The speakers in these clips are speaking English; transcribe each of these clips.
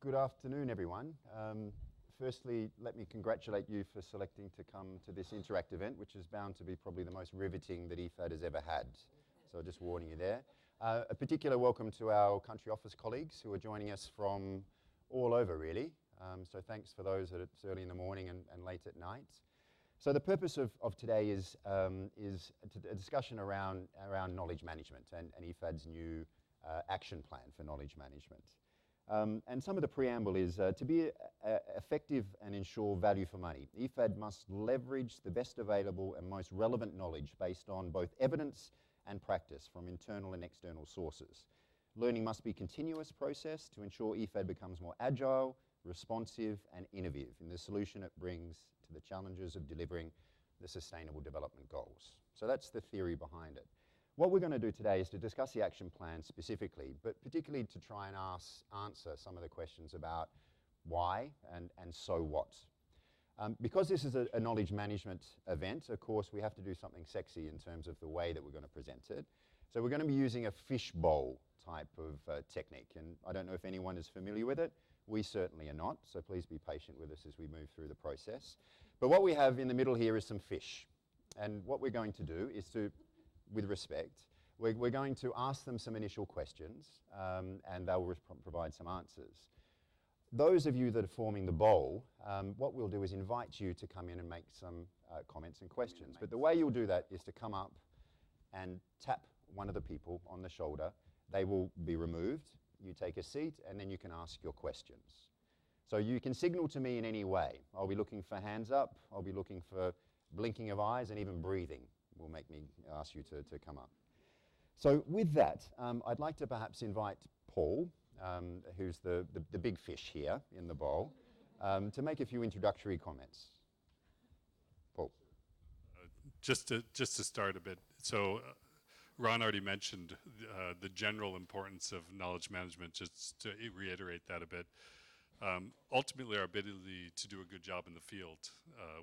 Good afternoon, everyone. Firstly, let me congratulate you for selecting to come to this Interact event, which is bound to be probably the most riveting that IFAD has ever had. So just warning you there. A particular welcome to our country office colleagues who are joining us from all over, really. So thanks for those that it's early in the morning and late at night. So the purpose of today is a discussion around knowledge management and IFAD's new action plan for knowledge management. And some of the preamble is to be effective and ensure value for money. IFAD must leverage the best available and most relevant knowledge based on both evidence and practice from internal and external sources. Learning must be a continuous process to ensure IFAD becomes more agile, responsive and innovative in the solution it brings to the challenges of delivering the Sustainable Development Goals. So that's the theory behind it. What we're going to do today is to discuss the action plan specifically, but particularly to try and answer some of the questions about why and so what. Because this is a knowledge management event, of course, we have to do something sexy in terms of the way that we're going to present it. So we're going to be using a fishbowl type of technique, and I don't know if anyone is familiar with it. We certainly are not, so please be patient with us as we move through the process. But what we have in the middle here is some fish, and what we're going to do is to, with respect, we're going to ask them some initial questions and they'll provide some answers. Those of you that are forming the bowl, what we'll do is invite you to come in and make some comments and questions. But the way you'll do that is to come up and tap one of the people on the shoulder. They will be removed. You take a seat and then you can ask your questions. So you can signal to me in any way. I'll be looking for hands up. I'll be looking for blinking of eyes and even breathing will make me ask you to come up. So with that, I'd like to perhaps invite Paul, who's the big fish here in the bowl, to make a few introductory comments. Paul. Just to start a bit, so Ron already mentioned the general importance of knowledge management, just to reiterate that a bit. Ultimately, our ability to do a good job in the field,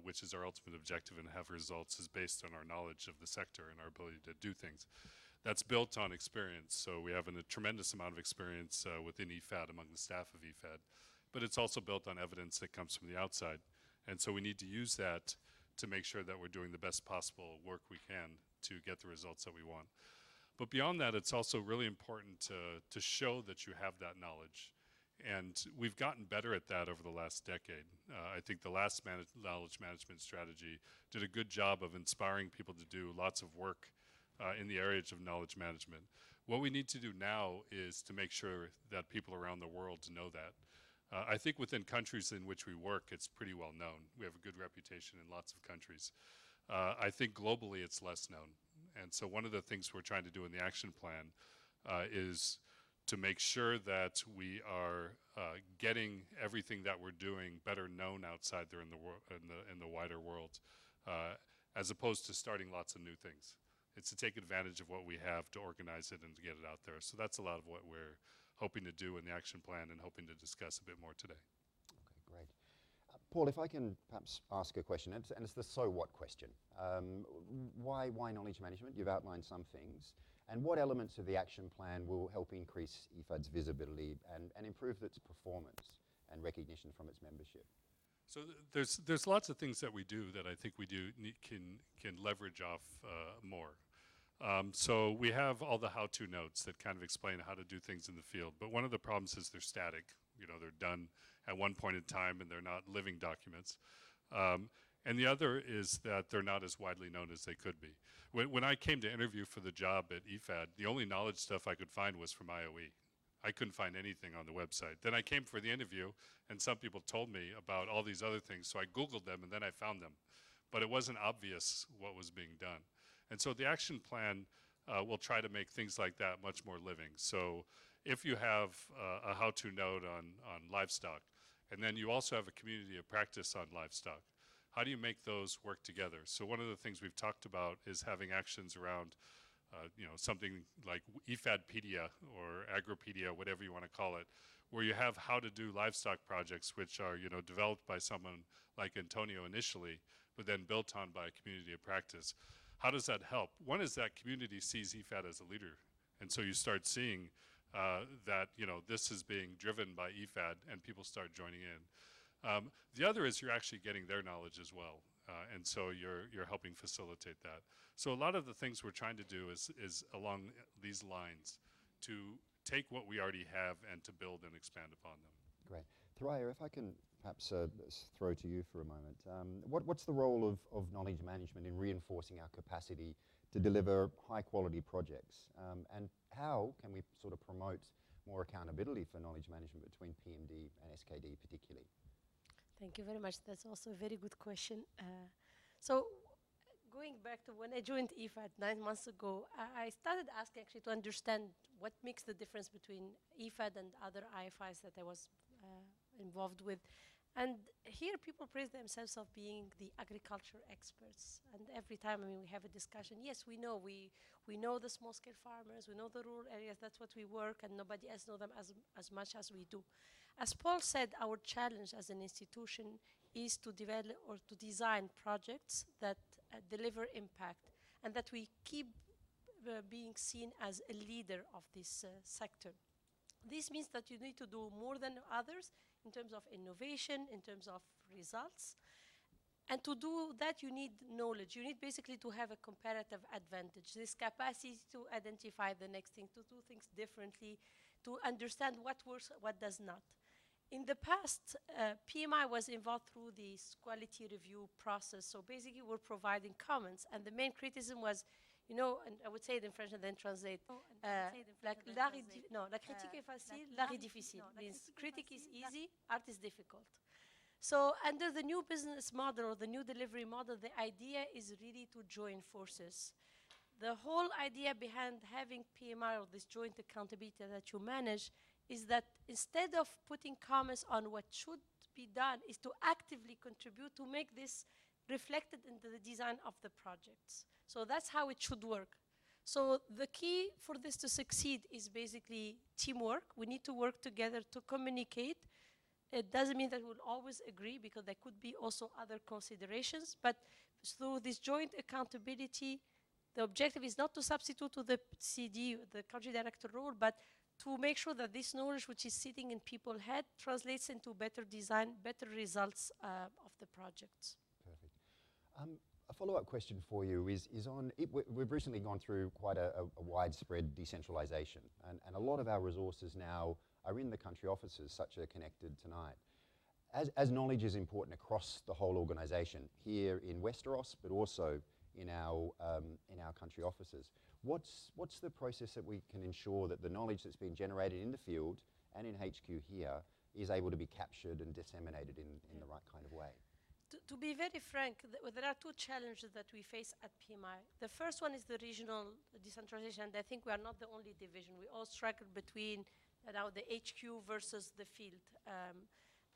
which is our ultimate objective and have results, is based on our knowledge of the sector and our ability to do things. That's built on experience. So we have a tremendous amount of experience within IFAD, among the staff of IFAD, but it's also built on evidence that comes from the outside. And so we need to use that to make sure that we're doing the best possible work we can to get the results that we want. But beyond that, it's also really important to show that you have that knowledge. And we've gotten better at that over the last decade. I think the last knowledge management strategy did a good job of inspiring people to do lots of work in the areas of knowledge management. What we need to do now is to make sure that people around the world know that. I think within countries in which we work, it's pretty well known. We have a good reputation in lots of countries. I think globally it's less known. And so one of the things we're trying to do in the action plan is to make sure that we are getting everything that we're doing better known outside there in the wider world, as opposed to starting lots of new things. It's to take advantage of what we have to organize it and to get it out there. So that's a lot of what we're hoping to do in the action plan and hoping to discuss a bit more today. Okay, great. Paul, if I can perhaps ask a question, and it's the so what question. Why knowledge management? You've outlined some things. And what elements of the action plan will help increase IFAD's visibility and improve its performance and recognition from its membership? So there's lots of things that we do that I think we can leverage off more. So we have all the how-to notes that kind of explain how to do things in the field. But one of the problems is they're static. You know, they're done at one point in time and they're not living documents. And the other is that they're not as widely known as they could be. When I came to interview for the job at IFAD, the only knowledge stuff I could find was from IOE. I couldn't find anything on the website. Then I came for the interview, and some people told me about all these other things, so I Googled them, and then I found them. But it wasn't obvious what was being done. And so the action plan will try to make things like that much more living. So if you have a how-to note on livestock, and then you also have a community of practice on livestock, how do you make those work together? So one of the things we've talked about is having actions around something like IFADpedia or Agropedia, whatever you want to call it, where you have how to do livestock projects, which are developed by someone like Antonio initially, but then built on by a community of practice. How does that help? One is that community sees IFAD as a leader, and so you start seeing that, this is being driven by IFAD and people start joining in. The other is you're actually getting their knowledge as well. And so you're helping facilitate that. So a lot of the things we're trying to do is along these lines, to take what we already have and to build and expand upon them. Great. Thoraya, if I can perhaps throw to you for a moment. What's the role of knowledge management in reinforcing our capacity to deliver high quality projects? And how can we sort of promote more accountability for knowledge management between PMD and SKD particularly? Thank you very much. That's also a very good question. So going back to when I joined IFAD 9 months ago, I started asking actually to understand what makes the difference between IFAD and other IFIs that I was involved with. And here people praise themselves of being the agriculture experts. And every time we have a discussion, yes, we know the small-scale farmers, we know the rural areas, that's what we work, and nobody else knows them as much as we do. As Paul said, our challenge as an institution is to develop or to design projects that deliver impact and that we keep being seen as a leader of this sector. This means that you need to do more than others in terms of innovation, in terms of results. And to do that, you need knowledge. You need basically to have a comparative advantage, this capacity to identify the next thing, to do things differently, to understand what works, what does not. In the past, PMI was involved through this quality review process. So basically, we're providing comments. And the main criticism was, and I would say it in French and then translate. La critique est facile, l'art est difficile. Means critique is easy, art is difficult. So under the new business model or the new delivery model, the idea is really to join forces. The whole idea behind having PMI or this joint accountability that you manage is that instead of putting comments on what should be done, is to actively contribute to make this reflected in the design of the projects. So that's how it should work. So the key for this to succeed is basically teamwork. We need to work together to communicate. It doesn't mean that we'll always agree, because there could be also other considerations, but through this joint accountability, the objective is not to substitute to the CD, the country director role, but to make sure that this knowledge which is sitting in people's head translates into better design, better results of the projects. Perfect. A follow-up question for you is on, we've recently gone through quite a widespread decentralization, and a lot of our resources now are in the country offices, such are connected tonight. As knowledge is important across the whole organization, here in Westeros, but also in our country offices, what's the process that we can ensure that the knowledge that's been generated in the field and in HQ here is able to be captured and disseminated in the right kind of way? To be very frank, there are two challenges that we face at PMI. The first one is the regional decentralization, and I think we are not the only division. We all struggle between now the HQ versus the field.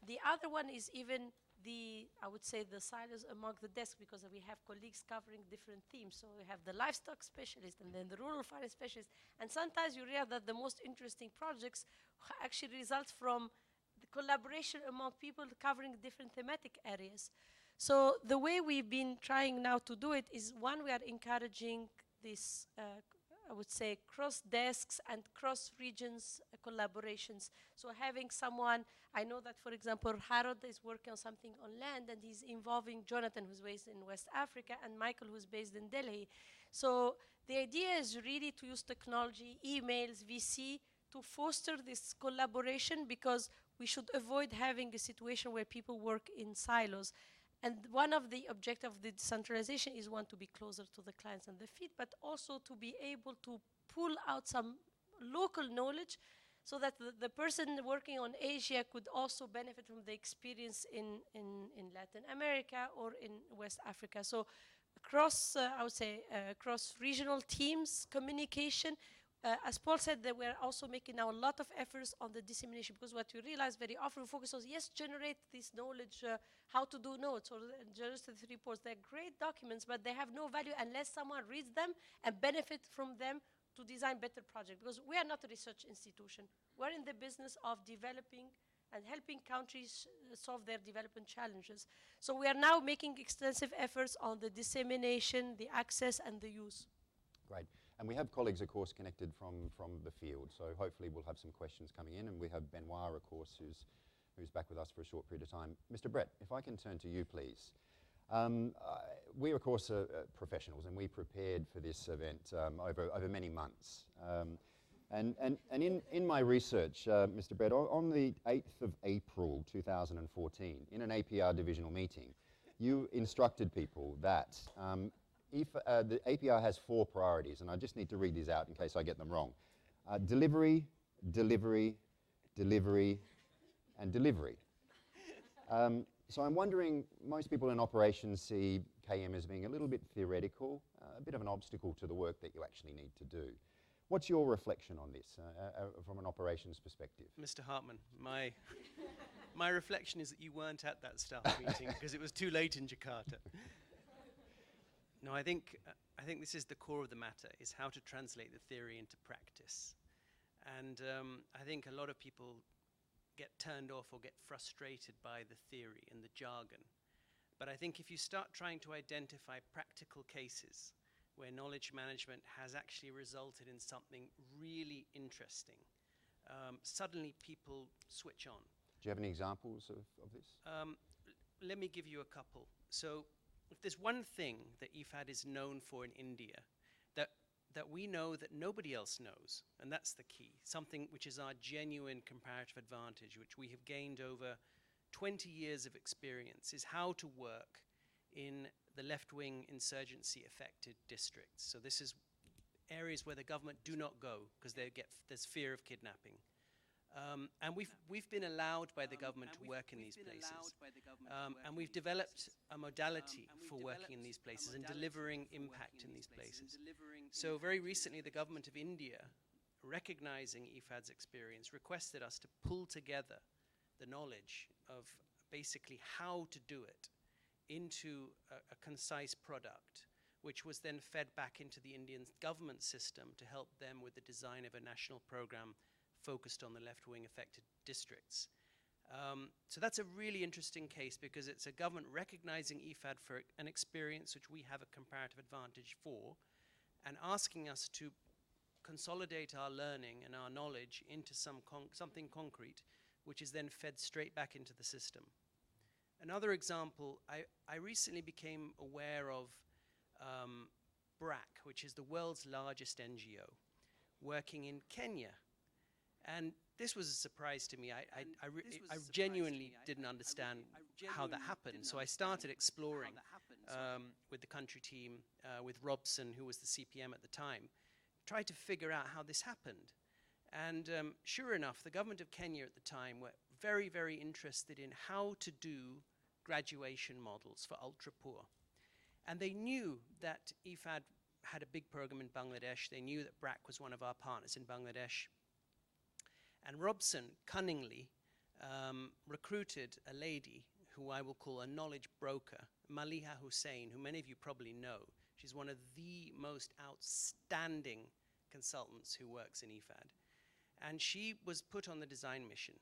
The other one is even I would say the silos among the desks, because we have colleagues covering different themes. So we have the livestock specialist and then the rural finance specialist. And sometimes you realize that the most interesting projects actually result from the collaboration among people covering different thematic areas. So the way we've been trying now to do it is, one, we are encouraging this I would say cross desks and cross regions collaborations. So having someone, I know that for example Harold is working on something on land, and he's involving Jonathan, who's based in West Africa, and Michael, who's based in Delhi. So the idea is really to use technology, emails, VC, to foster this collaboration, because we should avoid having a situation where people work in silos. And one of the objectives of the decentralization is, one, to be closer to the clients and the field, but also to be able to pull out some local knowledge, so that the person working on Asia could also benefit from the experience in Latin America or in West Africa. So across, I would say, cross-regional teams, communication. As Paul said, that we're also making now a lot of efforts on the dissemination, because what we realize very often, we focus on, yes, generate this knowledge, how to do notes or generate the reports. They're great documents, but they have no value unless someone reads them and benefit from them to design better projects, because we are not a research institution. We're in the business of developing and helping countries solve their development challenges. So we are now making extensive efforts on the dissemination, the access, and the use. Great. And we have colleagues, of course, connected from the field. So hopefully we'll have some questions coming in. And we have Benoit, of course, who's back with us for a short period of time. Mr. Brett, if I can turn to you, please. We, of course, are professionals, and we prepared for this event over many months. And in my research, Mr. Brett, on the 8th of April 2014, in an APR divisional meeting, you instructed people that the APR has 4 priorities, and I just need to read these out in case I get them wrong. Delivery, delivery, delivery, and delivery. So I'm wondering, most people in operations see KM as being a little bit theoretical, a bit of an obstacle to the work that you actually need to do. What's your reflection on this from an operations perspective? Mr. Hartman, my reflection is that you weren't at that staff meeting because it was too late in Jakarta. No, I think this is the core of the matter, is how to translate the theory into practice. And I think a lot of people get turned off or get frustrated by the theory and the jargon. But I think if you start trying to identify practical cases where knowledge management has actually resulted in something really interesting, suddenly people switch on. Do you have any examples of this? Let me give you a couple. So if there's one thing that IFAD is known for in India that we know that nobody else knows, and that's the key, something which is our genuine comparative advantage, which we have gained over 20 years of experience, is how to work in the left-wing insurgency-affected districts. So this is areas where the government do not go because there's fear of kidnapping. And we've been allowed by the government to work in these places. And we've developed a modality for working in these places and delivering impact in these places. So very recently, the government of India, recognizing IFAD's experience, requested us to pull together the knowledge of basically how to do it into a concise product, which was then fed back into the Indian government system to help them with the design of a national program focused on the left-wing affected districts. So that's a really interesting case because it's a government recognizing IFAD for an experience which we have a comparative advantage for and asking us to consolidate our learning and our knowledge into something concrete, which is then fed straight back into the system. Another example, I recently became aware of BRAC, which is the world's largest NGO, working in Kenya. And this was a surprise to me. I genuinely didn't understand how that happened. So I started exploring with the country team, with Robson, who was the CPM at the time, tried to figure out how this happened. And sure enough, the government of Kenya at the time were very, very interested in how to do graduation models for ultra poor. And they knew that IFAD had a big program in Bangladesh. They knew that BRAC was one of our partners in Bangladesh. And Robson cunningly recruited a lady who I will call a knowledge broker, Maliha Hussain, who many of you probably know. She's one of the most outstanding consultants who works in IFAD. And she was put on the design mission.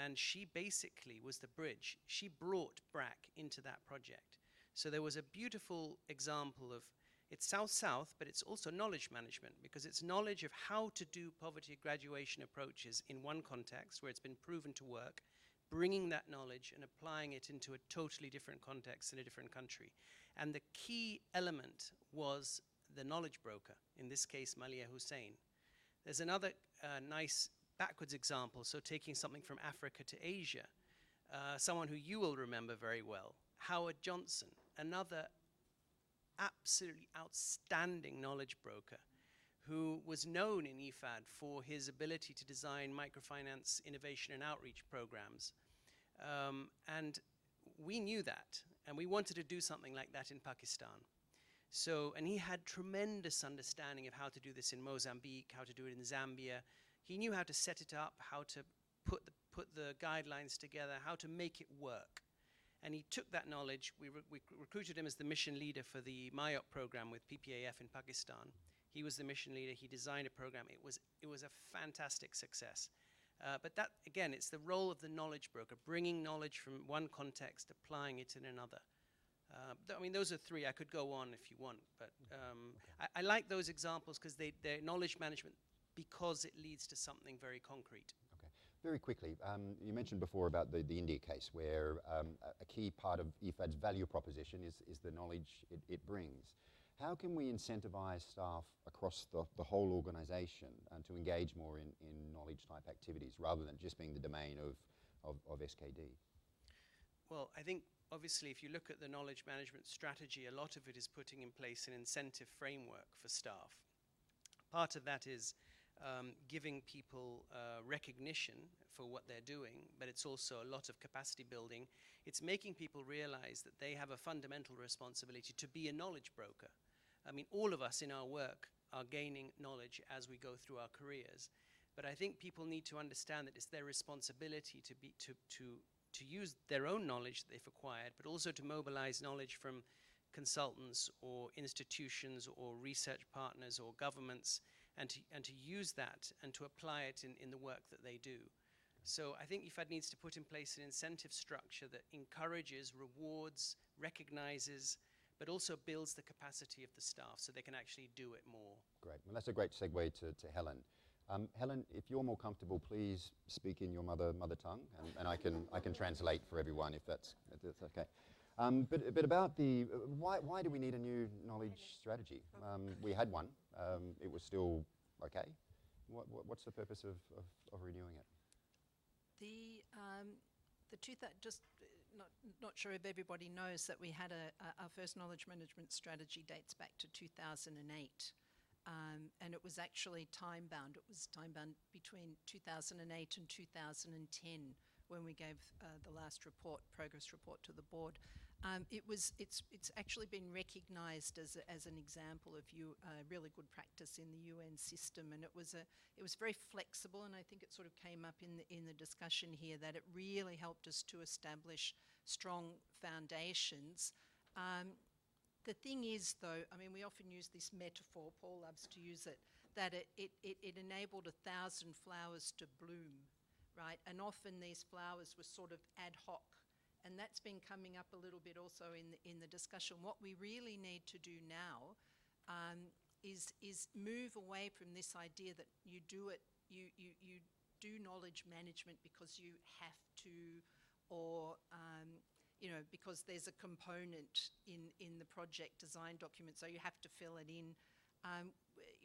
And she basically was the bridge. She brought BRAC into that project. So there was a beautiful example of, it's South-South, but it's also knowledge management, because it's knowledge of how to do poverty graduation approaches in one context where it's been proven to work, bringing that knowledge and applying it into a totally different context in a different country. And the key element was the knowledge broker, in this case, Malia Hussain. There's another nice backwards example, so taking something from Africa to Asia, someone who you will remember very well, Howard Johnson, another absolutely outstanding knowledge broker who was known in IFAD for his ability to design microfinance innovation and outreach programs. And we knew that, and we wanted to do something like that in Pakistan. So, and he had tremendous understanding of how to do this in Mozambique, how to do it in Zambia. He knew how to set it up, how to put the guidelines together, how to make it work. And he took that knowledge. We recruited him as the mission leader for the MIOP program with PPAF in Pakistan. He was the mission leader. He designed a program. It was a fantastic success. But that, again, it's the role of the knowledge broker, bringing knowledge from one context, applying it in another. I mean, those are three. I could go on if you want, but I like those examples because they're knowledge management because it leads to something very concrete. Okay. Very quickly, you mentioned before about the India case where a key part of IFAD's value proposition is the knowledge it brings. How can we incentivize staff across the whole organization to engage more in knowledge-type activities rather than just being the domain of SKD? Well, I think obviously if you look at the knowledge management strategy, a lot of it is putting in place an incentive framework for staff. Part of that is giving people recognition for what they're doing, but it's also a lot of capacity building. It's making people realize that they have a fundamental responsibility to be a knowledge broker. I mean, all of us in our work are gaining knowledge as we go through our careers, but I think people need to understand that it's their responsibility to use their own knowledge that they've acquired, but also to mobilize knowledge from consultants or institutions or research partners or governments, and to use that and to apply it in the work that they do. So I think IFAD needs to put in place an incentive structure that encourages, rewards, recognizes, but also builds the capacity of the staff so they can actually do it more. Great. Well, that's a great segue to Helen. Helen, if you're more comfortable, please speak in your mother tongue, and I can translate for everyone if that's okay. But about why do we need a new knowledge strategy? We had one. It was still okay. What's the purpose of renewing it? Not sure if everybody knows that we had our first knowledge management strategy dates back to 2008. And it was actually time-bound. It was time-bound between 2008 and 2010 when we gave the last progress report to the board. It's actually been recognised as an example of really good practice in the UN system, and it was very flexible, and I think it sort of came up in the discussion here that it really helped us to establish strong foundations. The thing is, though, I mean, we often use this metaphor, Paul loves to use it, that it enabled 1,000 flowers to bloom, right? And often these flowers were sort of ad hoc. And that's been coming up a little bit also in the discussion. What we really need to do now is move away from this idea that you do knowledge management because you have to, or because there's a component in the project design document, so you have to fill it in.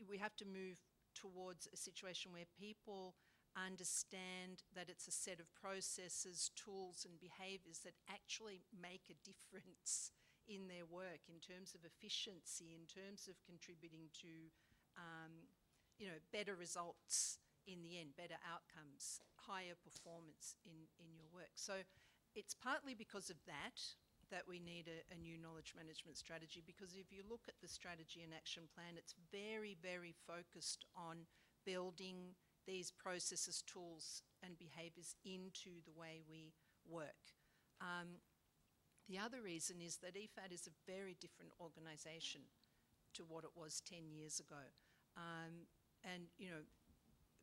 We have to move towards a situation where people understand that it's a set of processes, tools and behaviours that actually make a difference in their work in terms of efficiency, in terms of contributing to better results in the end, better outcomes, higher performance in your work. So it's partly because of that we need a new knowledge management strategy, because if you look at the strategy and action plan, it's very, very focused on building these processes, tools and behaviours into the way we work. The other reason is that IFAD is a very different organisation to what it was 10 years ago. And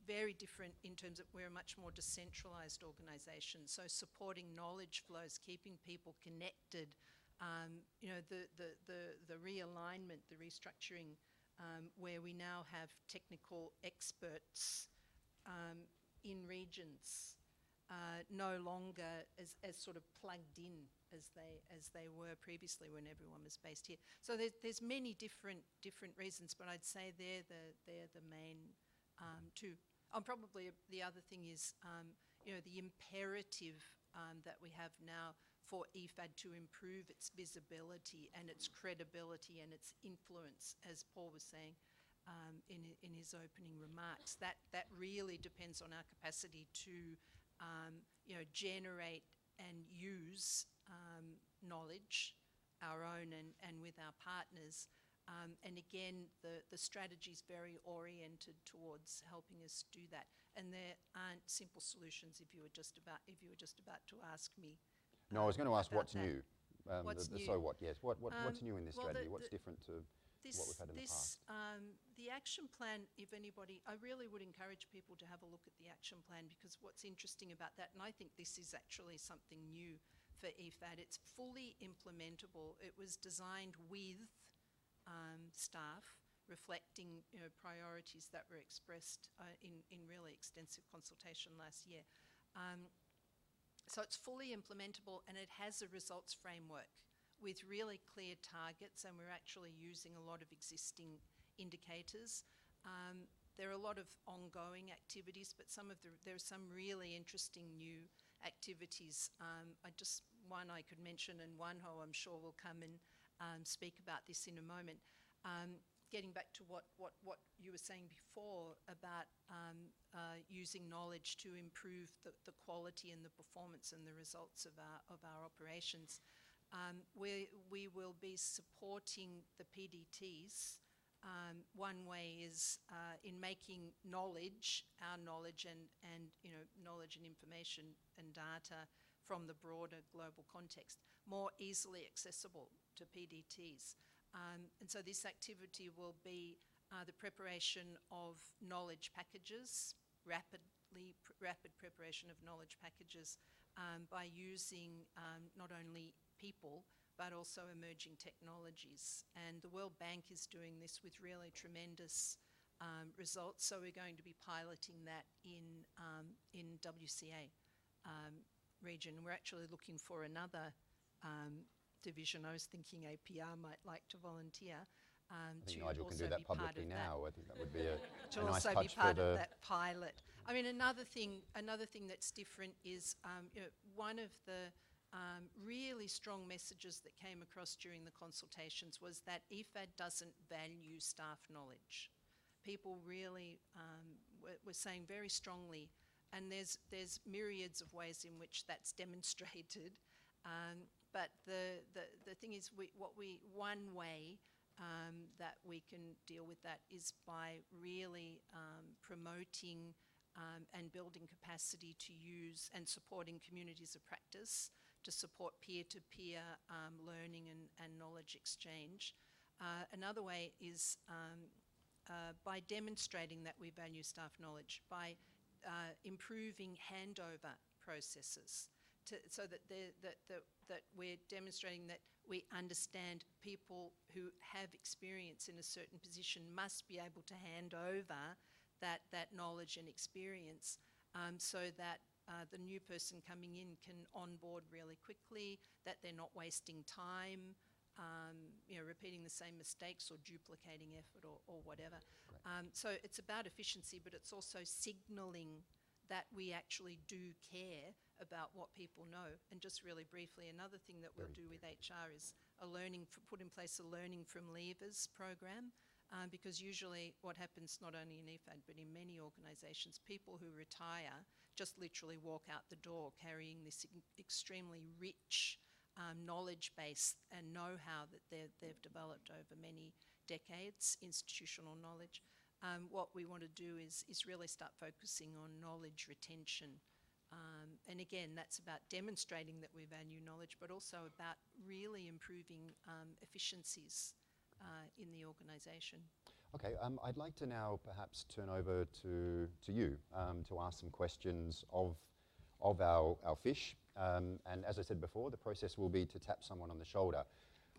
very different in terms of we're a much more decentralised organisation. So supporting knowledge flows, keeping people connected, the realignment, the restructuring, where we now have technical experts in regions, no longer as sort of plugged in as they were previously when everyone was based here. So there's many different reasons, but I'd say they're the main two. Probably the other thing is the imperative that we have now for IFAD to improve its visibility and its credibility and its influence, as Paul was saying in his opening remarks. That really depends on our capacity to generate and use knowledge, our own and with our partners. And again, the strategy is very oriented towards helping us do that. And there aren't simple solutions. If you were just about to ask me. No, I was going to ask what's that. new. What's new? So what? Yes. What's new in this strategy? What's different to what we've had in the past? The action plan, if anybody, I really would encourage people to have a look at the action plan, because what's interesting about that, and I think this is actually something new for IFAD. It's fully implementable. It was designed with staff, reflecting priorities that were expressed in really extensive consultation last year. So it's fully implementable, and it has a results framework with really clear targets, and we're actually using a lot of existing indicators. There are a lot of ongoing activities, but there are some really interesting new activities. One I could mention, and Wanho I'm sure will come and speak about this in a moment. Getting back to what you were saying before about using knowledge to improve the quality and the performance and the results of our operations, we will be supporting the PDTs. One way is in making knowledge, our knowledge and knowledge and information and data from the broader global context more easily accessible to PDTs. And so this activity will be the preparation of knowledge packages, rapid preparation of knowledge packages by using not only people but also emerging technologies. And the World Bank is doing this with really tremendous results. So we're going to be piloting that in WCA region. We're actually looking for another division. I was thinking APR might like to volunteer. I think Nigel can do that publicly now. I think that would be a to nice also touch be part for the of that pilot. I mean, another thing that's different is one of the really strong messages that came across during the consultations was that IFAD doesn't value staff knowledge. People really were saying very strongly, and there's myriads of ways in which that's demonstrated. But the thing is, one way that we can deal with that is by really promoting and building capacity to use and supporting communities of practice to support peer-to-peer learning and knowledge exchange. Another way is by demonstrating that we value staff knowledge, by improving handover processes, so that we're demonstrating that we understand people who have experience in a certain position must be able to hand over that knowledge and experience so that the new person coming in can onboard really quickly, that they're not wasting time, repeating the same mistakes or duplicating effort or whatever. Right. So it's about efficiency, but it's also signalling that we actually do care about what people know. And just really briefly, another thing that we'll do with HR is put in place a learning from leavers program, because usually what happens not only in IFAD but in many organisations, people who retire just literally walk out the door carrying this extremely rich knowledge base and know-how that they've developed over many decades, institutional knowledge. What we want to do is really start focusing on knowledge retention. And again, that's about demonstrating that we value knowledge, but also about really improving efficiencies in the organisation. Okay, I'd like to now perhaps turn over to you to ask some questions of our fish. And as I said before, the process will be to tap someone on the shoulder.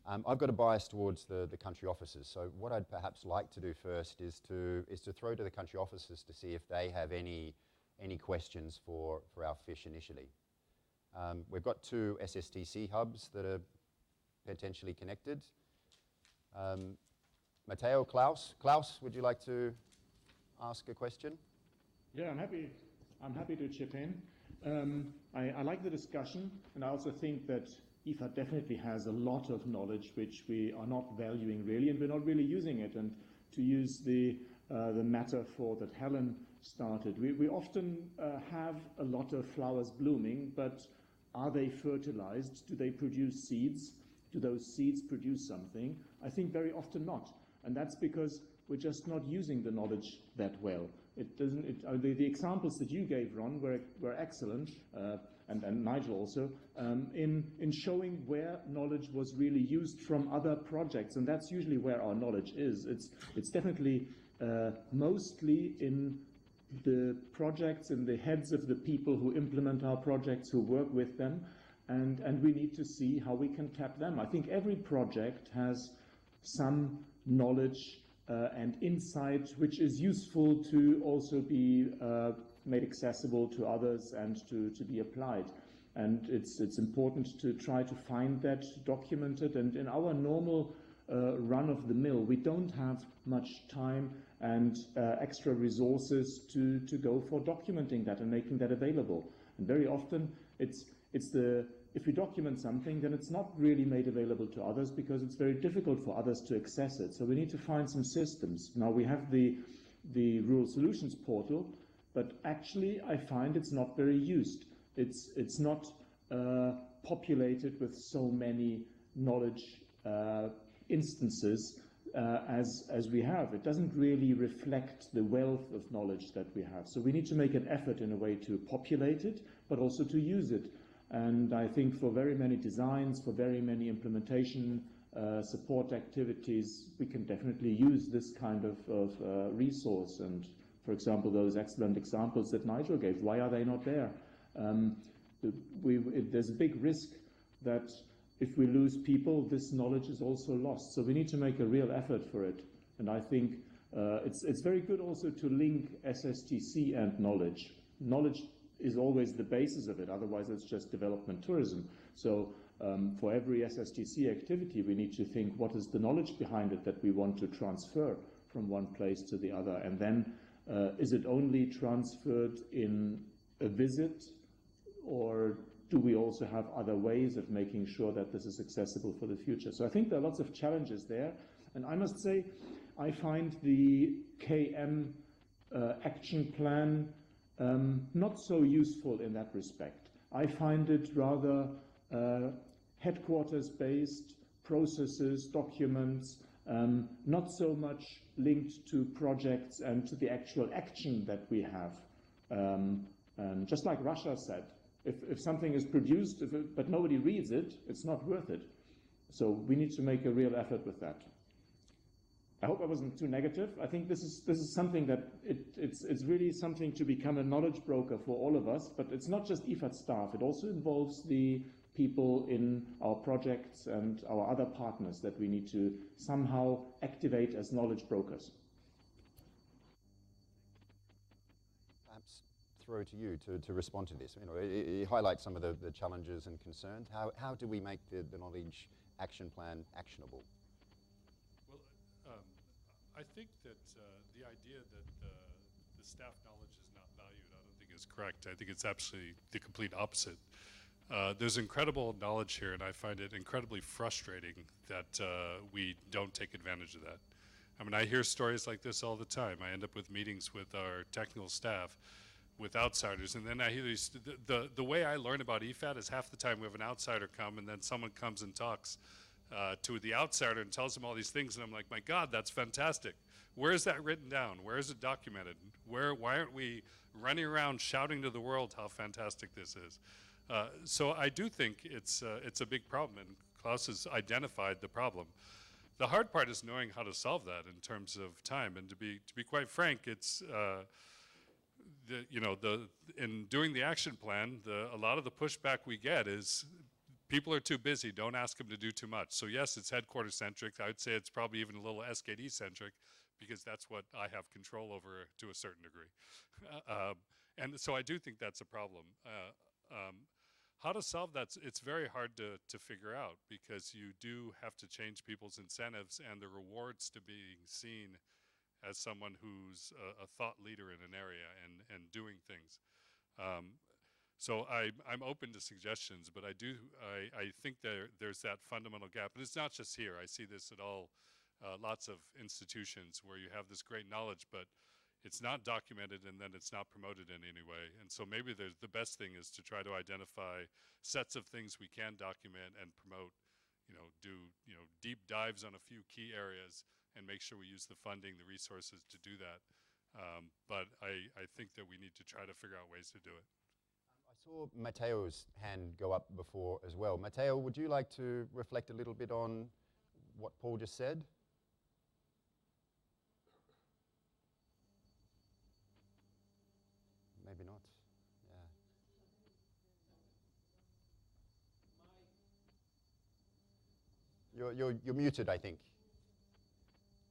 I've got a bias towards the country officers, so what I'd perhaps like to do first is to throw to the country officers to see if they have any questions for our fish initially. We've got 2 SSTC hubs that are potentially connected. Matteo, Klaus, would you like to ask a question? Yeah, I'm happy to chip in. I like the discussion, and I also think that IFAD definitely has a lot of knowledge which we are not valuing really, and we're not really using it. And to use the metaphor that Helen started, we often have a lot of flowers blooming, but are they fertilized? Do they produce seeds? Do those seeds produce something? I think very often not. And that's because we're just not using the knowledge that well. The examples that you gave, Ron, were excellent, and Nigel also, in showing where knowledge was really used from other projects, and that's usually where our knowledge is. It's definitely mostly in the projects, in the heads of the people who implement our projects, who work with them, and we need to see how we can tap them. I think every project has some knowledge and insight which is useful to also be made accessible to others and to be applied. And it's important to try to find that documented. And in our normal run-of-the-mill, we don't have much time and extra resources to go for documenting that and making that available. And very often, if we document something, then it's not really made available to others because it's very difficult for others to access it. So we need to find some systems. Now we have the Rural Solutions portal, but actually I find it's not very used. It's not populated with so many knowledge instances as we have. It doesn't really reflect the wealth of knowledge that we have. So we need to make an effort in a way to populate it, but also to use it. And I think for very many designs, for very many implementation support activities, we can definitely use this kind of resource. And for example, those excellent examples that Nigel gave, why are they not there? There's a big risk that if we lose people, this knowledge is also lost. So we need to make a real effort for it. And I think it's very good also to link SSTC and knowledge. Knowledge is always the basis of it, otherwise it's just development tourism. So for every SSTC activity, we need to think what is the knowledge behind it that we want to transfer from one place to the other. And then is it only transferred in a visit, or do we also have other ways of making sure that this is accessible for the future? So I think there are lots of challenges there. And I must say, I find the KM action plan not so useful in that respect. I find it rather headquarters-based processes, documents, not so much linked to projects and to the actual action that we have. And just like Russia said, if something is produced but nobody reads it, it's not worth it. So we need to make a real effort with that. I hope I wasn't too negative. I think this is something that it's really something to become a knowledge broker for all of us, but it's not just IFAD staff. It also involves the people in our projects and our other partners that we need to somehow activate as knowledge brokers. Perhaps throw to you to respond to this. You know, it highlights some of the challenges and concerns. How do we make the knowledge action plan actionable? I think that the idea that the staff knowledge is not valued, I don't think is correct. I think it's actually the complete opposite. There's incredible knowledge here, and I find it incredibly frustrating that we don't take advantage of that. I mean, I hear stories like this all the time. I end up with meetings with our technical staff, with outsiders, and then I hear these, the way I learn about IFAD is half the time we have an outsider come, and then someone comes and talks to the outsider and tells them all these things, and I'm like, my God, that's fantastic. Where is that written down? Where is it documented? Why aren't we running around shouting to the world how fantastic this is? So I do think it's a big problem, and Klaus has identified the problem. The hard part is knowing how to solve that in terms of time, and to be quite frank, it's in doing the action plan, a lot of the pushback we get is people are too busy, don't ask them to do too much. So yes, it's headquarters centric. I would say it's probably even a little SKD centric, because that's what I have control over to a certain degree. And so I do think that's a problem. How to solve that, it's very hard to figure out, because you do have to change people's incentives and the rewards to being seen as someone who's a thought leader in an area and doing things. So I'm open to suggestions, but I think there's that fundamental gap. And it's not just here. I see this at all, lots of institutions where you have this great knowledge, but it's not documented, and then it's not promoted in any way. And so maybe the best thing is to try to identify sets of things we can document and promote, do deep dives on a few key areas and make sure we use the funding, the resources to do that. But I think that we need to try to figure out ways to do it. I saw Matteo's hand go up before as well. Matteo, would you like to reflect a little bit on what Paul just said? Maybe not. Yeah. You're muted, I think.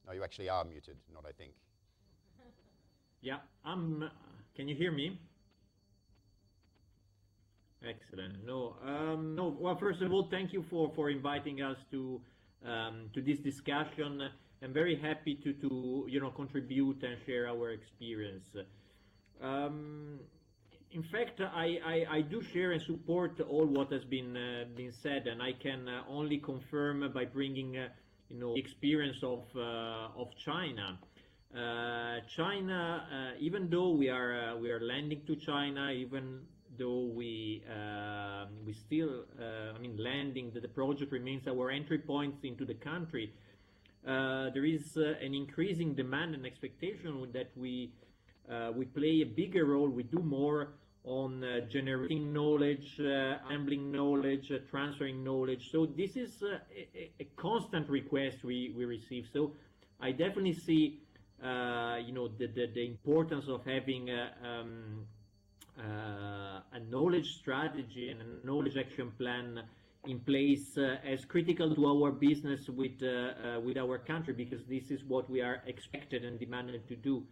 No, you actually are muted, not I think. Yeah, can you hear me? Excellent. No. Well, first of all, thank you for inviting us to this discussion. I'm very happy to contribute and share our experience. In fact, I do share and support all what has been said, and I can only confirm by bringing the experience of China. China, even though we are lending to China, even though we still, lending, the project remains our entry point into the country. There is an increasing demand and expectation that we play a bigger role, we do more on generating knowledge, handling knowledge, transferring knowledge. So this is a constant request we receive. So I definitely see the importance of having a knowledge strategy and a knowledge action plan in place as critical to our business with our country, because this is what we are expected and demanded to do.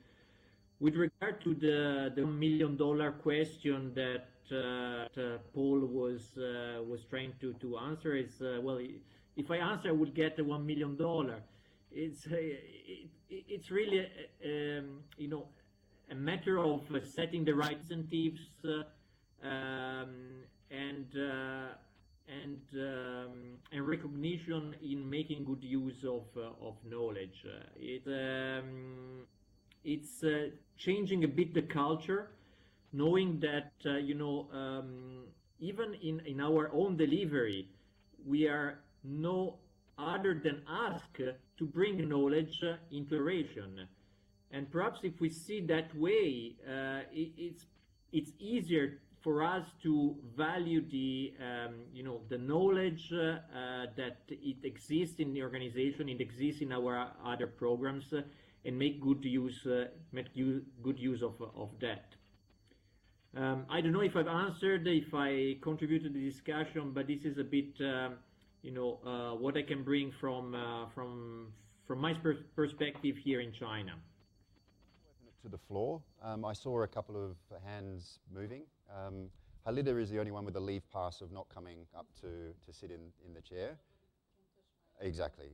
With regard to the $1 million question that Paul was trying to answer, is well, if I answer, I would get the $1 million. It's really a matter of setting the right incentives and recognition in making good use of knowledge. It's changing a bit the culture, knowing that even in our own delivery, we are no other than asked to bring knowledge into operation. And perhaps if we see that way, it's easier for us to value the knowledge that it exists in the organization, it exists in our other programs, and make good use of that. I don't know if I've answered, if I contributed to the discussion, but this is a bit what I can bring from my perspective here in China. Open it to the floor. I saw a couple of hands moving. Halida is the only one with a leave pass of not coming up to sit in the chair. Exactly.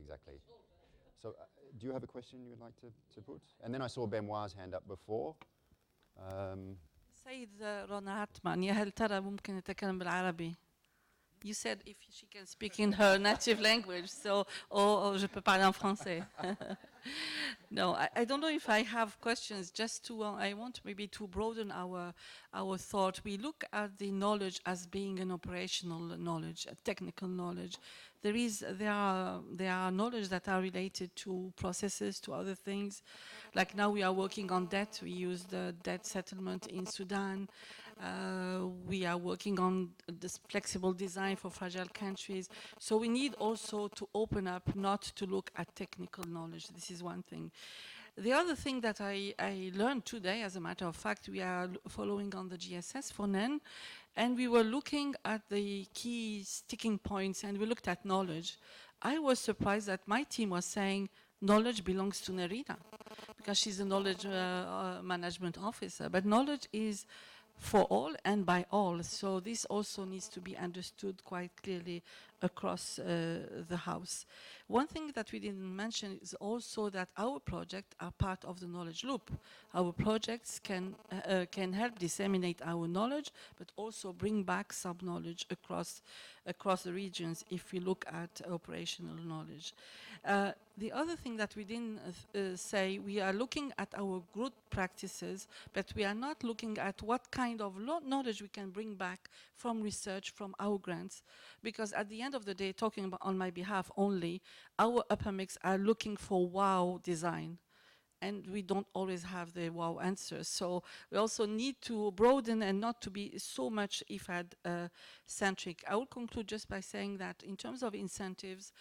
So do you have a question you would like to put? And then I saw Benoit's hand up before. سيد رونا هاتمان، يا هل ترى ممكن نتكلم بالعربي؟ You said if she can speak in her native language, so je peux parler en français. No, I don't know if I have questions. Just I want maybe to broaden our thought. We look at the knowledge as being an operational knowledge, a technical knowledge. There are knowledge that are related to processes, to other things. Like now we are working on debt. We use the debt settlement in Sudan. We are working on this flexible design for fragile countries. So we need also to open up, not to look at technical knowledge. This is one thing. The other thing that I learned today, as a matter of fact, we are following on the GSS for NEN, and we were looking at the key sticking points, and we looked at knowledge. I was surprised that my team was saying knowledge belongs to Nerina, because she's a knowledge management officer, but knowledge is for all and by all. So this also needs to be understood quite clearly across the house. One thing that we didn't mention is also that our projects are part of the knowledge loop. Our projects can help disseminate our knowledge, but also bring back some knowledge across the regions if we look at operational knowledge. The other thing that we didn't say, we are looking at our good practices, but we are not looking at what kind of knowledge we can bring back from research, from our grants, because at the end of the day, talking about on my behalf only, our upper mix are looking for wow design. And we don't always have the wow answers. So we also need to broaden and not to be so much IFAD centric. I will conclude just by saying that in terms of incentives,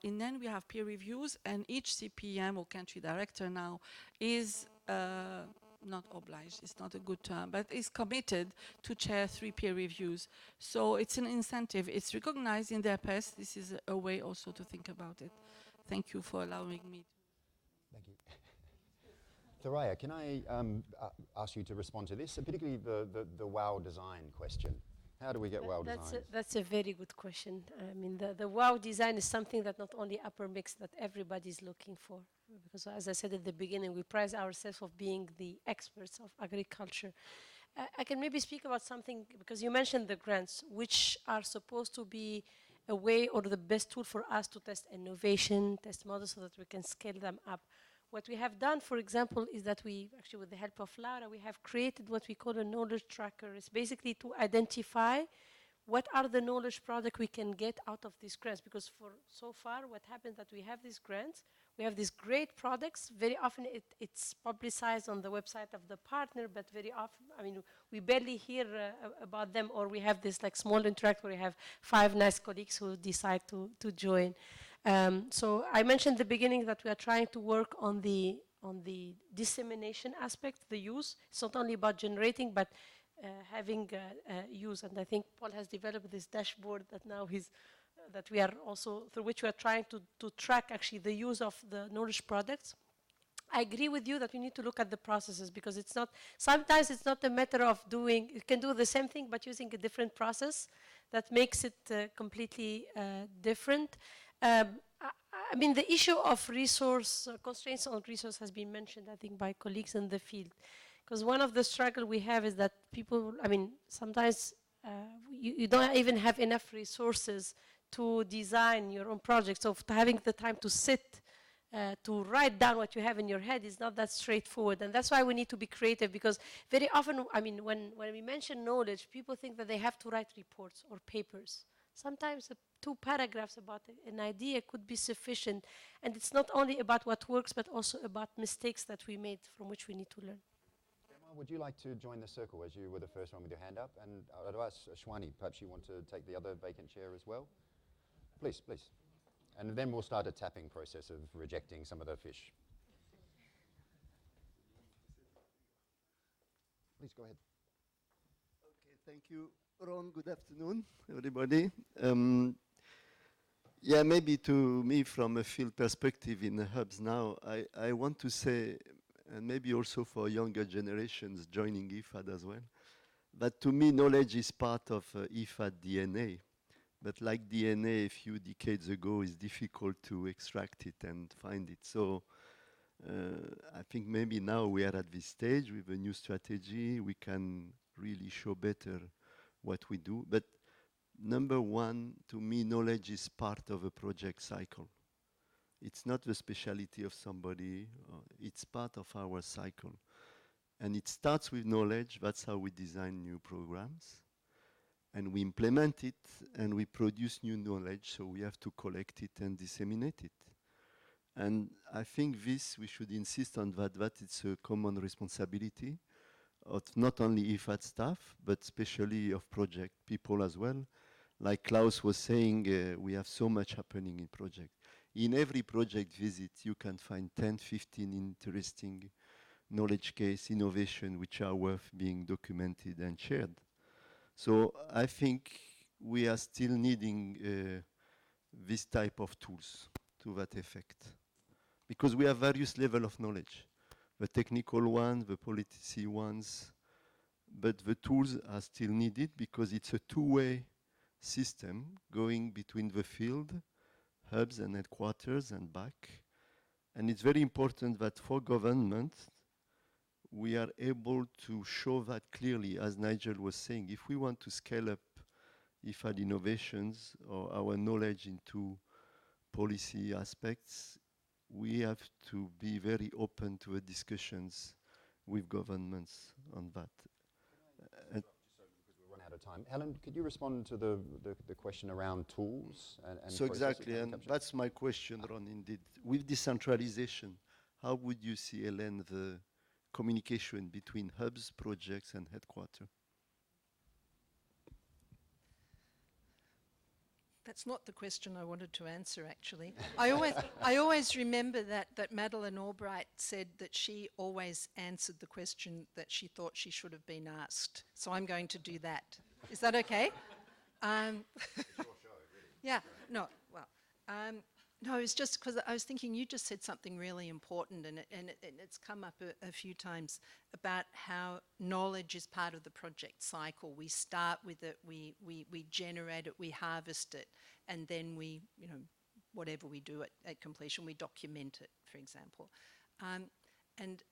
in NEN we have peer reviews, and each CPM or country director now is not obliged, it's not a good term, but is committed to chair 3 peer reviews. So it's an incentive. It's recognized in their past. This is a way also to think about it. Thank you for allowing me. Thank you. Thoraya, can I ask you to respond to this, particularly the WOW design question? How do we get WOW design? That's a very good question. I mean, the WOW design is something that not only upper mix, that everybody's looking for. Because as I said at the beginning, we prize ourselves of being the experts of agriculture. I can maybe speak about something, because you mentioned the grants, which are supposed to be a way or the best tool for us to test innovation, test models so that we can scale them up. What we have done, for example, is that we, actually with the help of Laura, we have created what we call a knowledge tracker. It's basically to identify what are the knowledge products we can get out of these grants. Because for so far, what happens that we have these grants, we have these great products. Very often it's publicized on the website of the partner, but very often, I mean, we barely hear about them, or we have this like small interact where we have 5 nice colleagues who decide to join. So I mentioned at the beginning that we are trying to work on the dissemination aspect, the use. It's not only about generating, but having use. And I think Paul has developed this dashboard that now that we are also, through which we are trying to track actually the use of the knowledge products. I agree with you that we need to look at the processes, because it's not, sometimes it's not a matter of doing, you can do the same thing but using a different process that makes it completely different. I mean, the issue of resource, constraints on resource has been mentioned, I think, by colleagues in the field. Because one of the struggle we have is that people, I mean, sometimes you don't even have enough resources to design your own project. So having the time to sit, to write down what you have in your head is not that straightforward. And that's why we need to be creative, because very often, I mean, when we mention knowledge, people think that they have to write reports or papers. Sometimes 2 paragraphs about an idea could be sufficient. And it's not only about what works, but also about mistakes that we made from which we need to learn. Emma, would you like to join the circle, as you were the first one with your hand up? And I'd ask Shwani, perhaps you want to take the other vacant chair as well? Please, please. And then we'll start a tapping process of rejecting some of the fish. Please go ahead. Okay, thank you, Ron. Good afternoon, everybody. Yeah, maybe to me, from a field perspective in the hubs now, I want to say, and maybe also for younger generations joining IFAD as well, that to me, knowledge is part of IFAD DNA. But like DNA a few decades ago, it's difficult to extract it and find it. So I think maybe now we are at this stage with a new strategy. We can really show better what we do. But number one, to me, knowledge is part of a project cycle. It's not the specialty of somebody. It's part of our cycle. And it starts with knowledge. That's how we design new programs. And we implement it, and we produce new knowledge, so we have to collect it and disseminate it. And I think this, we should insist on that it's a common responsibility of not only IFAD staff, but especially of project people as well. Like Klaus was saying, we have so much happening in project. In every project visit, you can find 10, 15 interesting knowledge case, innovation, which are worth being documented and shared. So I think we are still needing this type of tools to that effect, because we have various levels of knowledge, the technical ones, the policy ones, but the tools are still needed because it's a two-way system going between the field, hubs and headquarters and back. And it's very important that for government, we are able to show that clearly, as Nigel was saying. If we want to scale up IFAD innovations or our knowledge into policy aspects, we have to be very open to the discussions with governments on that. Just so, because we'll run out of time. Helen, could you respond to the question around tools and so exactly, and that's my question, Ron, indeed. With decentralization, how would you see, Helen, the communication between hubs, projects, and headquarters? That's not the question I wanted to answer, actually. I always remember that Madeleine Albright said that she always answered the question that she thought she should have been asked. So I'm going to do that. Is that okay? Yeah, no, well, no, it's just because I was thinking you just said something really important, and it's come up a few times about how knowledge is part of the project cycle. We start with it, we generate it, we harvest it, and then we, whatever we do at completion, we document it, for example. And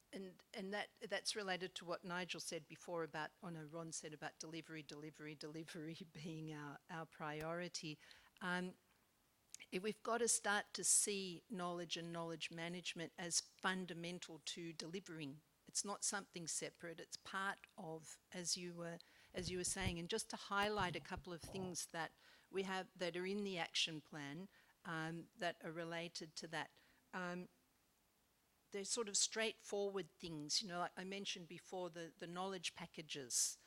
that's related to what Nigel said before about, Ron said about delivery being our priority. If we've got to start to see knowledge and knowledge management as fundamental to delivering. It's not something separate, it's part of, as you were saying. And just to highlight a couple of things that we have that are in the action plan that are related to that. They're sort of straightforward things, like I mentioned before, the knowledge packages,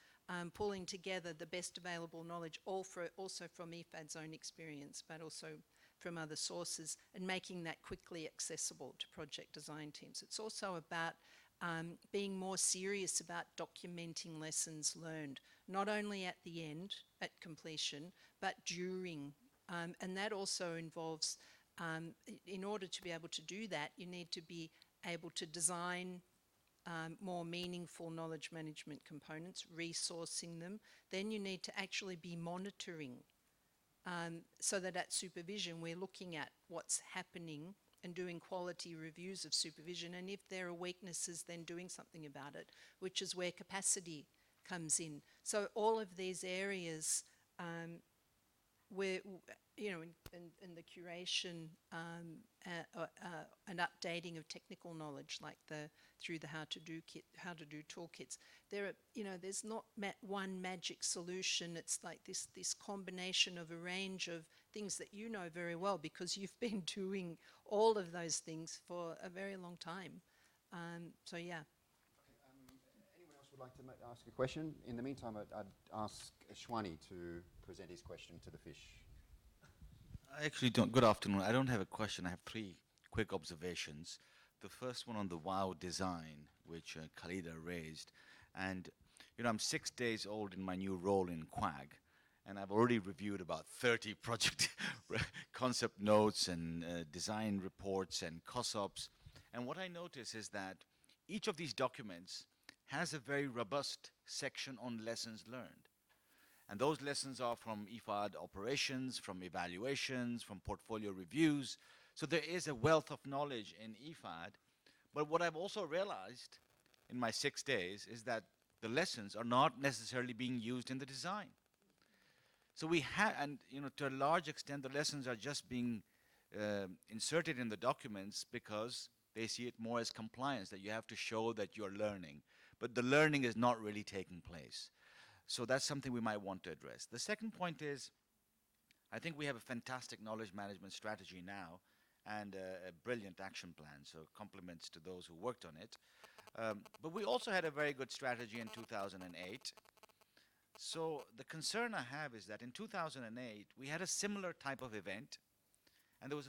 pulling together the best available knowledge, also from IFAD's own experience, but also from other sources, and making that quickly accessible to project design teams. It's also about being more serious about documenting lessons learned, not only at the end, at completion, but during. And that also involves, in order to be able to do that, you need to be able to design more meaningful knowledge management components, resourcing them. Then you need to actually be monitoring so that at supervision we're looking at what's happening and doing quality reviews of supervision, and if there are weaknesses then doing something about it, which is where capacity comes in. So all of these areas where, in the curation and updating of technical knowledge, like through the how to do toolkits. There's not one magic solution. It's like this combination of a range of things that you know very well because you've been doing all of those things for a very long time. So yeah. Anyone else would like to ask a question? In the meantime, I'd ask Shwani to present his question to the fish. I actually don't. Good afternoon. I don't have a question. I have three quick observations. The first one on the WOW design, which Khalida raised. And, I'm 6 days old in my new role in QUAG, and I've already reviewed about 30 project concept notes and design reports and COSOPs. And what I notice is that each of these documents has a very robust section on lessons learned. And those lessons are from IFAD operations, from evaluations, from portfolio reviews. So there is a wealth of knowledge in IFAD. But what I've also realized in my 6 days is that the lessons are not necessarily being used in the design. So we have, and to a large extent, the lessons are just being inserted in the documents because they see it more as compliance, that you have to show that you're learning. But the learning is not really taking place. So that's something we might want to address. The second point is, I think we have a fantastic knowledge management strategy now and a brilliant action plan, so compliments to those who worked on it. But we also had a very good strategy in 2008. So the concern I have is that in 2008, we had a similar type of event, and there was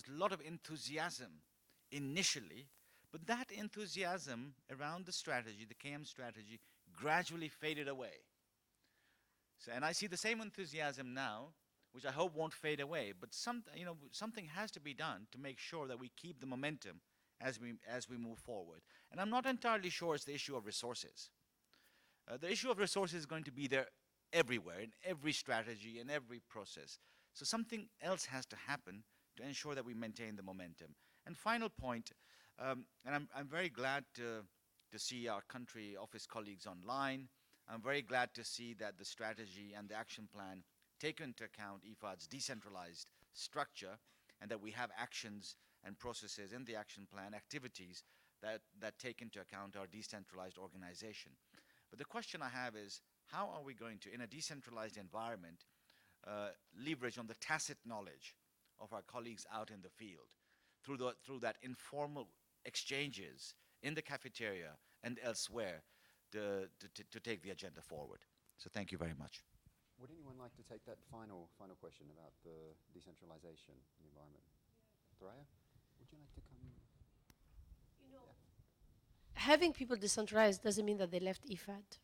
a lot of enthusiasm initially, but that enthusiasm around the strategy, the KM strategy, gradually faded away. So, and I see the same enthusiasm now, which I hope won't fade away, but something has to be done to make sure that we keep the momentum as we move forward. And I'm not entirely sure it's the issue of resources. The issue of resources is going to be there everywhere, in every strategy, in every process. So something else has to happen to ensure that we maintain the momentum. And final point, and I'm very glad to see our country office colleagues online. I'm very glad to see that the strategy and the action plan take into account IFAD's decentralized structure, and that we have actions and processes in the action plan, activities that take into account our decentralized organization. But the question I have is, how are we going to, in a decentralized environment, leverage on the tacit knowledge of our colleagues out in the field through that informal exchanges in the cafeteria and elsewhere to take the agenda forward? So thank you very much. Would anyone like to take that final question about the decentralization in the environment? Thoraya, would you like to come? You know, having people decentralized doesn't mean that they left IFAD.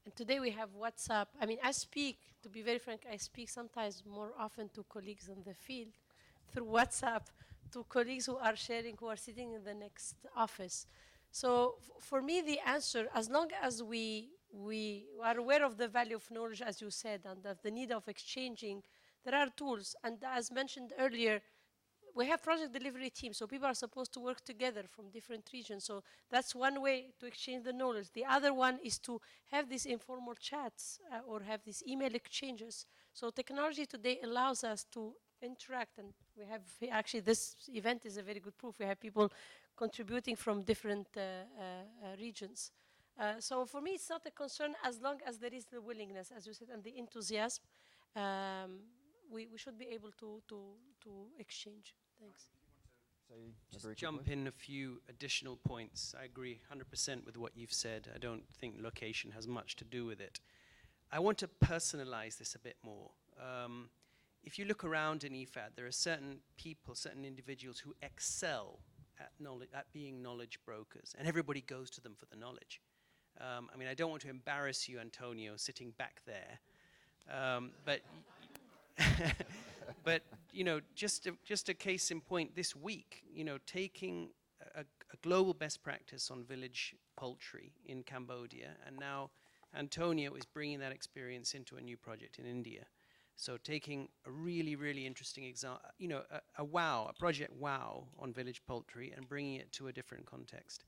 And today we have WhatsApp. I mean, I speak, to be very frank, I speak sometimes more often to colleagues in the field through WhatsApp, to colleagues who are sharing, who are sitting in the next office. So for me, the answer, as long as we are aware of the value of knowledge, as you said, and of the need of exchanging, there are tools. And as mentioned earlier, we have project delivery teams, so people are supposed to work together from different regions. So that's one way to exchange the knowledge. The other one is to have these informal chats or have these email exchanges. So technology today allows us to interact, and we have actually this event is a very good proof. We have people contributing from different regions. So for me, it's not a concern as long as there is the willingness, as you said, and the enthusiasm. We should be able to exchange. Thanks. Just jump in a few additional points. I agree 100% with what you've said. I don't think location has much to do with it. I want to personalize this a bit more. If you look around in IFAD, there are certain people, certain individuals who excel at being knowledge brokers, and everybody goes to them for the knowledge. I mean, I don't want to embarrass you, Antonio, sitting back there, but but you know, just a case in point. This week, you know, taking a global best practice on village poultry in Cambodia, and now Antonio is bringing that experience into a new project in India. So taking a really, really interesting example, you know, a project WOW on village poultry and bringing it to a different context.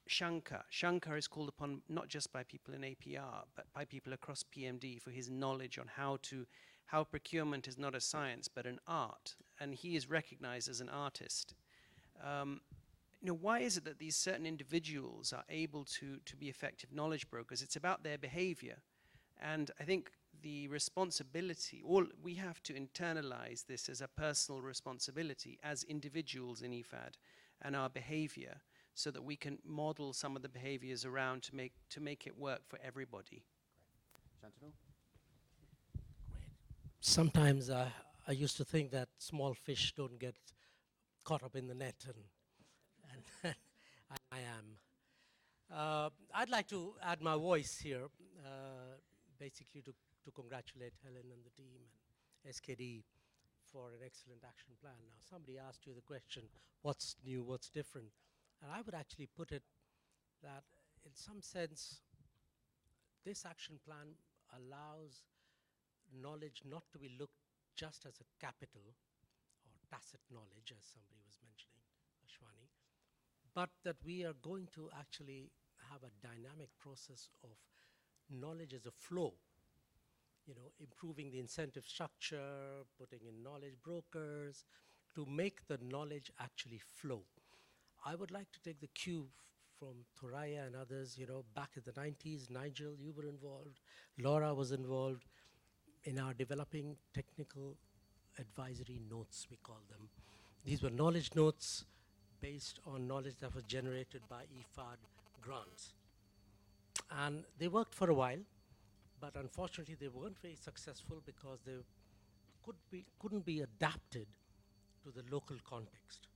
Shankar is called upon not just by people in APR, but by people across PMD for his knowledge on how procurement is not a science, but an art. And he is recognized as an artist. You know, why is it that these certain individuals are able to be effective knowledge brokers? It's about their behavior. And I think the responsibility, we have to internalize this as a personal responsibility as individuals in IFAD and our behavior, so that we can model some of the behaviors around to make it work for everybody. Shantanu? Sometimes I used to think that small fish don't get caught up in the net, and I am. I'd like to add my voice here, basically to congratulate Helen and the team and SKD for an excellent action plan. Now, somebody asked you the question, what's new, what's different? And I would actually put it that in some sense, this action plan allows knowledge not to be looked just as a capital or tacit knowledge, as somebody was mentioning, Ashwani, but that we are going to actually have a dynamic process of knowledge as a flow, you know, improving the incentive structure, putting in knowledge brokers to make the knowledge actually flow. I would like to take the cue from Thoraya and others, you know, back in the 90s, Nigel, you were involved, Laura was involved in our developing technical advisory notes, we call them. These were knowledge notes based on knowledge that was generated by IFAD grants. And they worked for a while, but unfortunately they weren't very successful because they couldn't be adapted to the local context.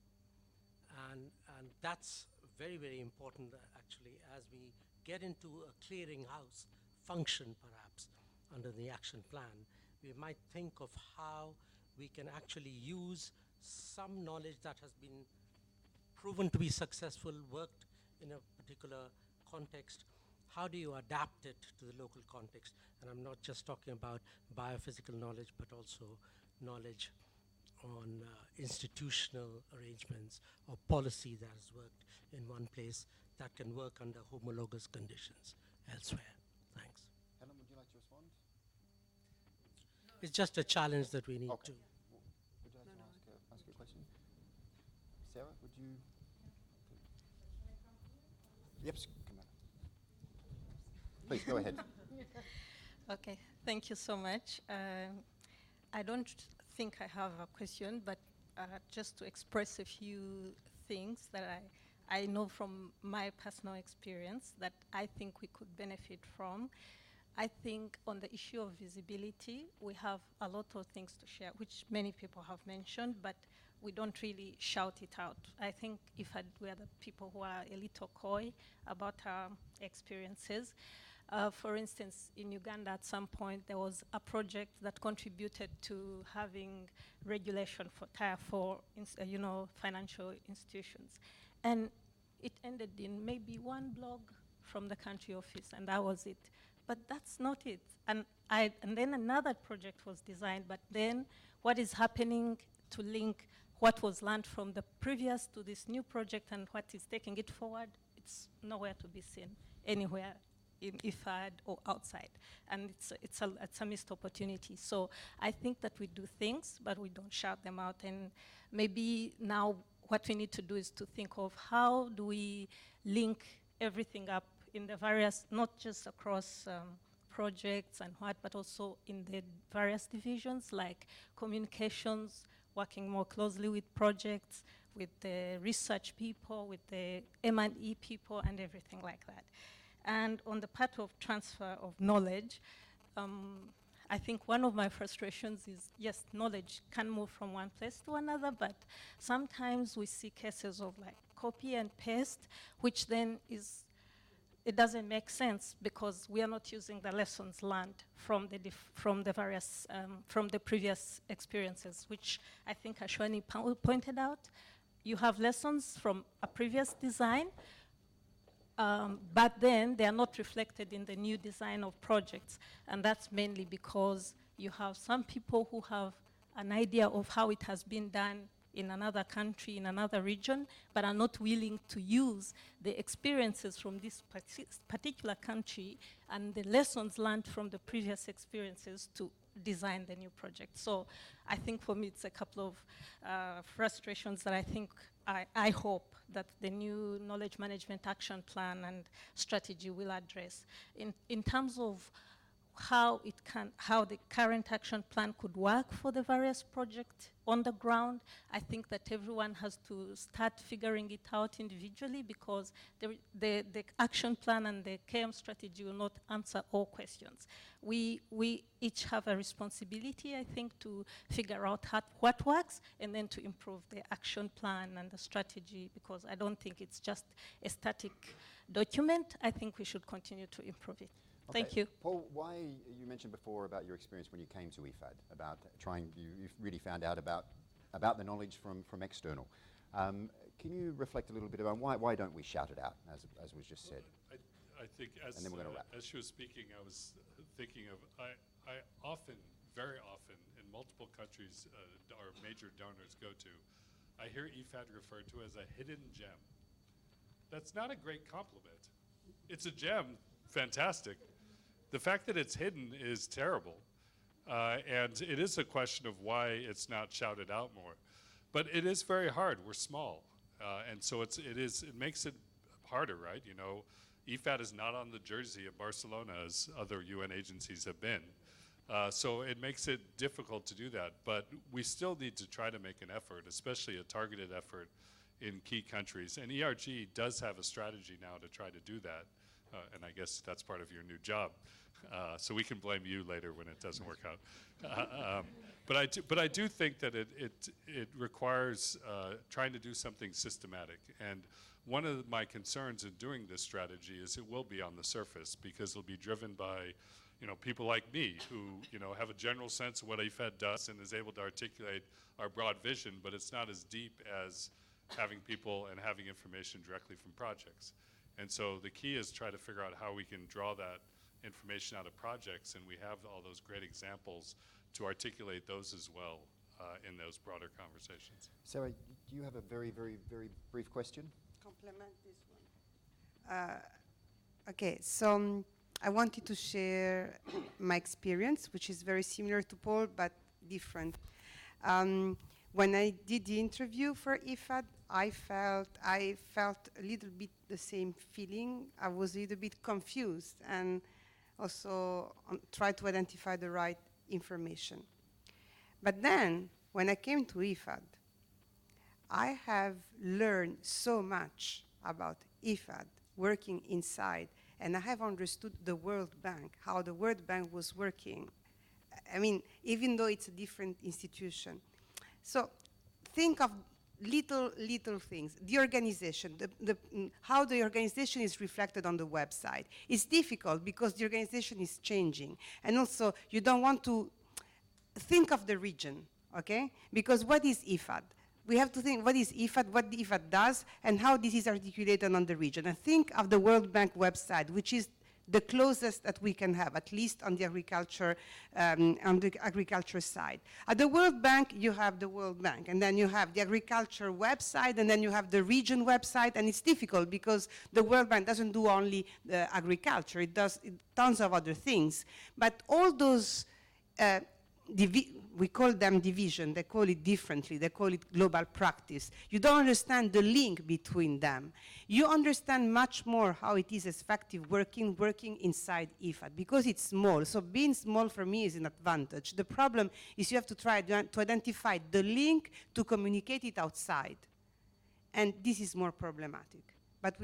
And that's very, very important, actually, as we get into a clearinghouse function, perhaps, under the action plan. We might think of how we can actually use some knowledge that has been proven to be successful, worked in a particular context. How do you adapt it to the local context? And I'm not just talking about biophysical knowledge, but also knowledge on institutional arrangements or policy that has worked in one place that can work under homologous conditions elsewhere. Thanks. Helen, would you like to respond? It's just a challenge that we need to. Would you like to ask a question? Sarah, would you? Yep, come on. Please go ahead. Okay, thank you so much. I don't think I have a question, but just to express a few things that I know from my personal experience that I think we could benefit from. I think on the issue of visibility, we have a lot of things to share, which many people have mentioned, but we don't really shout it out. I think we are the people who are a little coy about our experiences. For instance, in Uganda at some point, there was a project that contributed to having regulation for Tier 4 financial institutions. And it ended in maybe one blog from the country office, and that was it. But that's not it. And then another project was designed, but then what is happening to link what was learned from the previous to this new project and what is taking it forward, it's nowhere to be seen anywhere in IFAD or outside. And it's a missed opportunity. So I think that we do things, but we don't shout them out. And maybe now what we need to do is to think of how do we link everything up in the various, not just across projects and what, but also in the various divisions like communications, working more closely with projects, with the research people, with the M&E people, and everything like that. And on the part of transfer of knowledge, I think one of my frustrations is, yes, knowledge can move from one place to another, but sometimes we see cases of like copy and paste, which then it doesn't make sense because we are not using the lessons learned from the previous experiences, which I think Ashwani pointed out. You have lessons from a previous design, but then they are not reflected in the new design of projects. And that's mainly because you have some people who have an idea of how it has been done in another country, in another region, but are not willing to use the experiences from this particular country and the lessons learned from the previous experiences to design the new project. So I think for me it's a couple of frustrations that I think I hope that the new knowledge management action plan and strategy will address. In terms of how the current action plan could work for the various projects on the ground, I think that everyone has to start figuring it out individually because the action plan and the KM strategy will not answer all questions. We each have a responsibility, I think, to figure out what works and then to improve the action plan and the strategy, because I don't think it's just a static document. I think we should continue to improve it. Okay. Thank you. Paul, you mentioned before about your experience when you came to IFAD, about you really found out about the knowledge from external. Can you reflect a little bit about why don't we shout it out, as was just said? I think and then we're going to wrap. As she was speaking, I was thinking of, I often, very often, in multiple countries our major donors go to, I hear IFAD referred to as a hidden gem. That's not a great compliment. It's a gem, fantastic. The fact that it's hidden is terrible. And it is a question of why it's not shouted out more. But it is very hard. We're small. And so it makes it harder, right? You know, IFAD is not on the jersey of Barcelona as other UN agencies have been. So it makes it difficult to do that. But we still need to try to make an effort, especially a targeted effort in key countries. And ERG does have a strategy now to try to do that. And I guess that's part of your new job. So we can blame you later when it doesn't work out. But I do think that it requires trying to do something systematic. And one of my concerns in doing this strategy is it will be on the surface because it'll be driven by people like me who have a general sense of what IFAD does and is able to articulate our broad vision, but it's not as deep as having people and having information directly from projects. And so the key is try to figure out how we can draw that information out of projects, and we have all those great examples to articulate those as well in those broader conversations. Sarah, do you have a very, very, very brief question? Complement this one. Okay, so I wanted to share my experience, which is very similar to Paul, but different. When I did the interview for IFAD, I felt a little bit the same feeling. I was a little bit confused and also tried to identify the right information. But then, when I came to IFAD, I have learned so much about IFAD, working inside, and I have understood the World Bank, how the World Bank was working. I mean, even though it's a different institution. So think of little things. The organization, how the organization is reflected on the website. It's difficult because the organization is changing. And also, you don't want to think of the region, okay? Because what is IFAD? We have to think what is IFAD, what the IFAD does, and how this is articulated on the region. And think of the World Bank website, which is the closest that we can have, at least on the agriculture side. At the World Bank, you have the World Bank, and then you have the agriculture website, and then you have the region website, and it's difficult because the World Bank doesn't do only agriculture, it does tons of other things. But all those we call them division, they call it differently, they call it global practice. You don't understand the link between them. You understand much more how it is effective working inside IFAD, because it's small. So being small for me is an advantage. The problem is you have to try to identify the link to communicate it outside. And this is more problematic. But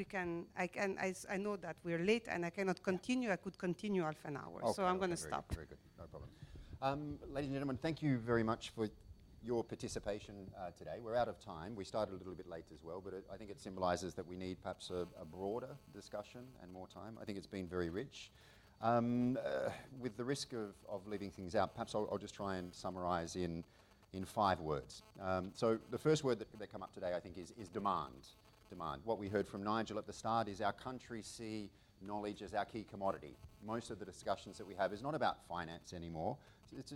I know that we're late and I cannot continue. I could continue half an hour, Okay, so I'm going to very stop. Good, very good, no problem. Ladies and gentlemen, thank you very much for your participation today. We're out of time. We started a little bit late as well, but I think it symbolizes that we need perhaps a broader discussion and more time. I think it's been very rich. With the risk of leaving things out, perhaps I'll just try and summarize in 5 words. So the first word that come up today, I think, is demand. Demand. What we heard from Nigel at the start is our countries see knowledge as our key commodity. Most of the discussions that we have is not about finance anymore.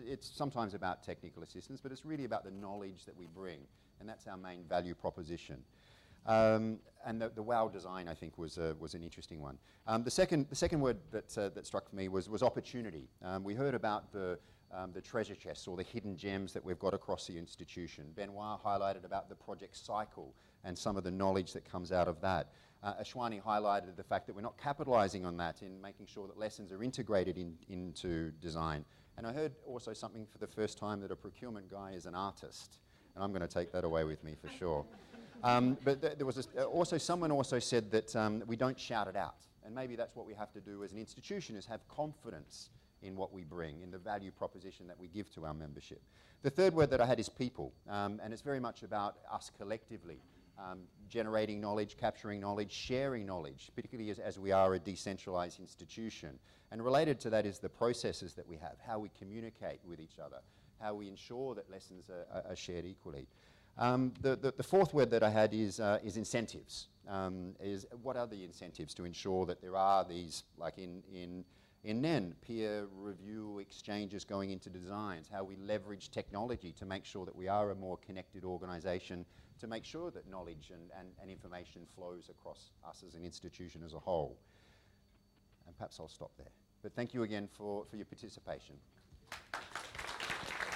It's sometimes about technical assistance, but it's really about the knowledge that we bring, and that's our main value proposition. And the WOW design, I think, was an interesting one. The second word that struck me was opportunity. We heard about the treasure chests or the hidden gems that we've got across the institution. Benoit highlighted about the project cycle and some of the knowledge that comes out of that. Ashwani highlighted the fact that we're not capitalizing on that in making sure that lessons are integrated into design. And I heard also something for the first time that a procurement guy is an artist. And I'm going to take that away with me for sure. But there was someone also said that we don't shout it out. And maybe that's what we have to do as an institution, is have confidence in what we bring, in the value proposition that we give to our membership. The third word that I had is people. And it's very much about us collectively. Generating knowledge, capturing knowledge, sharing knowledge, particularly as we are a decentralized institution. And related to that is the processes that we have, how we communicate with each other, how we ensure that lessons are shared equally. The fourth word that I had is incentives. What are the incentives to ensure that there are these, like in NEN, peer review exchanges going into designs, how we leverage technology to make sure that we are a more connected organization, to make sure that knowledge and information flows across us as an institution as a whole. And perhaps I'll stop there. But thank you again for your participation.